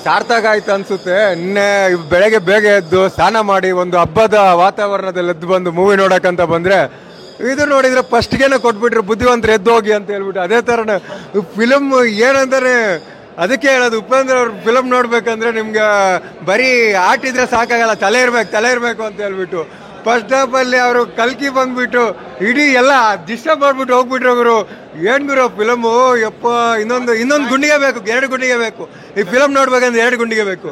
ಸಾರ್ಥಕ ಆಯ್ತು ಅನ್ಸುತ್ತೆ. ನಿನ್ನೆ ಬೆಳಗ್ಗೆ ಬೇಗ ಎದ್ದು ಸ್ನಾನ ಮಾಡಿ ಒಂದು ಹಬ್ಬದ ವಾತಾವರಣದಲ್ಲಿ ಎದ್ದು ಬಂದು ಮೂವಿ ನೋಡಕ್ಕಂತ ಬಂದ್ರೆ ಇದು ನೋಡಿದ್ರೆ ಫಸ್ಟ್ಗೇನೆ ಕೊಟ್ಬಿಟ್ರು ಬುದ್ಧಿವಂತರು ಎದ್ದು ಹೋಗಿ ಅಂತ ಹೇಳ್ಬಿಟ್ಟು. ಅದೇ ಥರನೇ ಫಿಲಮ್ ಏನಂತಾರೆ, ಅದಕ್ಕೆ ಹೇಳೋದು ಉಪೇಂದ್ರ ಅವ್ರ ಫಿಲಮ್ ನೋಡ್ಬೇಕಂದ್ರೆ ನಿಮ್ಗೆ ಬರೀ ಆಟಿದ್ರೆ ಸಾಕಾಗಲ್ಲ, ತಲೆ ಇರಬೇಕು ಅಂತ ಹೇಳ್ಬಿಟ್ಟು. ಫಸ್ಟ್ ಹಾಫ್ ಅಲ್ಲಿ ಅವರು ಕಲ್ಕಿ ಬಂದ್ಬಿಟ್ಟು ಇಡೀ ಎಲ್ಲ ಡಿಸ್ಟರ್ಬ್ ಮಾಡ್ಬಿಟ್ಟು ಹೋಗ್ಬಿಟ್ರು ಅವರು. ಏನ್ ಗುರು ಫಿಲಮು, ಯಪ್ಪ ಇನ್ನೊಂದು ಗುಂಡಿಗೆ ಬೇಕು, 2 ಗುಂಡಿಗೆ ಬೇಕು. ಈ ಫಿಲಮ್ ನೋಡ್ಬೇಕಂದ್ರೆ 2 ಗುಂಡಿಗೆ ಬೇಕು,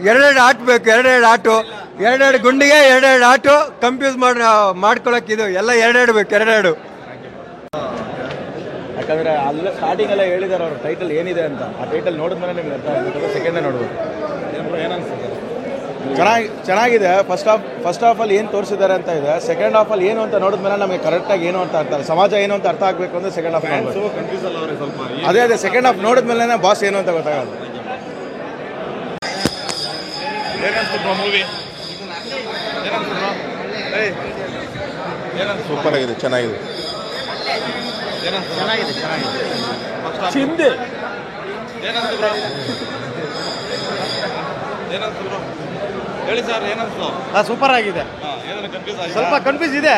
2 ಆಟ ಬೇಕು, 2 ಆಟು, 2 ಗುಂಡಿಗೆ 2 ಆಟು. ಕಂಪ್ಯೂಸ್ ಮಾಡ್ಕೊಳಕ್ ಇದು ಎಲ್ಲ 2 ಬೇಕು, 2. ಯಾಕಂದ್ರೆ ಅಲ್ಲ ಸ್ಟಾರ್ಟಿಂಗ್ ಎಲ್ಲ ಹೇಳಿದಾರೆ ಅವ್ರ ಟೈಟಲ್ ಏನಿದೆ ಅಂತ. ಆ ಟೈಟಲ್ ನೋಡಿದ್ಮೇಲೆ ನಿಮ್ಗೆ ಅರ್ಥ ಆಗ್ಬೇಕು, ಸೆಕೆಂಡೇ ನೋಡ್ಬೋದು. ಏನನ್ಸುತ್ತೆ? ಚೆನ್ನಾಗಿದೆ. ಫಸ್ಟ್ ಹಾಫಲ್ಲಿ ಏನು ತೋರಿಸಿದ್ದಾರೆ ಅಂತ ಇದೆ. ಸೆಕೆಂಡ್ ಹಾಫಲ್ಲಿ ಏನು ಅಂತ ನೋಡಿದ್ಮೇಲೆ ನಮಗೆ ಕರೆಕ್ಟಾಗಿ ಏನು ಅಂತ ಅರ್ಥ, ಸಮಾಜ ಏನು ಅಂತ ಅರ್ಥ ಆಗಬೇಕು ಅಂದರೆ ಸೆಕೆಂಡ್ ಹಾಫ್ ನೋಡ್ಬೇಕು. ಅದೇ ಸೆಕೆಂಡ್ ಹಾಫ್ ನೋಡಿದ್ಮೇಲೆ ಬಾಸ್ ಏನು ಅಂತ ಗೊತ್ತಾಗೋದು. ಸೂಪರ್ ಆಗಿದೆ, ಚೆನ್ನಾಗಿದೆ. ಚಿಂದೆ ಹೇಳಿ ಸರ್, ಏನನ್ಸ್ತು? ಸೂಪರ್ ಆಗಿದೆ. ಸ್ವಲ್ಪ ಕನ್ಫ್ಯೂಸ್ ಇದೆ,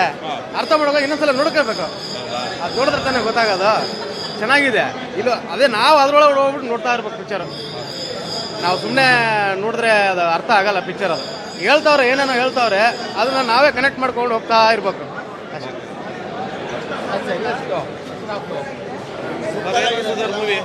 ಅರ್ಥ ಮಾಡೋಕೆ ಇನ್ನೊಂದ್ಸಲ ನೋಡ್ಕೋಬೇಕು. ಅದು ನೋಡಿದ್ರೆ ತಾನೇ ಗೊತ್ತಾಗೋದು. ಚೆನ್ನಾಗಿದೆ. ಇಲ್ಲ ಅದೇ ನಾವು ಅದ್ರೊಳಗೆ ಹೋಗ್ಬಿಟ್ಟು ನೋಡ್ತಾ ಇರ್ಬೇಕು ಪಿಕ್ಚರ್. ನಾವು ಸುಮ್ಮನೆ ನೋಡಿದ್ರೆ ಅದು ಅರ್ಥ ಆಗಲ್ಲ ಪಿಕ್ಚರ್. ಅದು ಹೇಳ್ತಾವ್ರೆ, ಏನೇನೋ ಹೇಳ್ತಾವ್ರೆ, ಅದನ್ನ ನಾವೇ ಕನೆಕ್ಟ್ ಮಾಡ್ಕೊಂಡು ಹೋಗ್ತಾ ಇರ್ಬೇಕು ಮೂವಿ